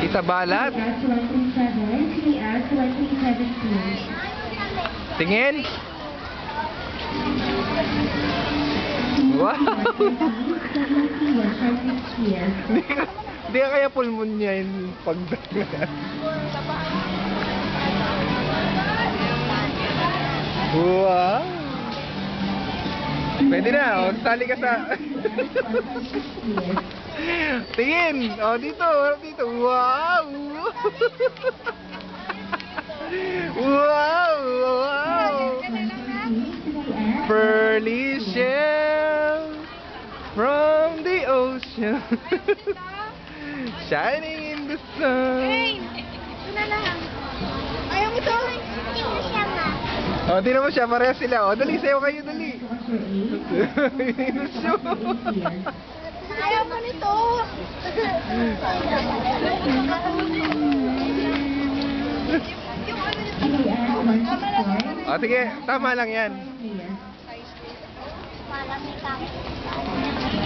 Tita Balat. Tingin. Wow. Hindi ka kaya pulmonya yung pagdala. Wow. Pwede na, o. Sali ka sa... Tingin! O, dito, dito. Wow! Wow! Wow! Pearly shell from the ocean shining in the sun. Hey! Ito na lang. Ayaw mo to? Hindi mo siya ma. O, tingnan mo siya, parehas sila. O, dali, sayo kayo, dali. Ayaw mo nito. O, sige, tama lang yan.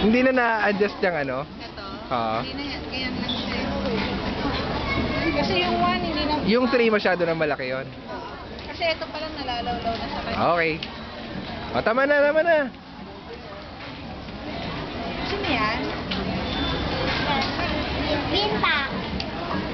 Hindi na na-adjust yung ano? Ito? Oo. Hindi na yan. Kaya lang siya. Kasi yung 1 hindi na... Yung 3 masyado na malaki yon. Kasi ito palang nalalawlaw na sa kanya. Okay. O, tama na, tama na. Sino yan? Binta.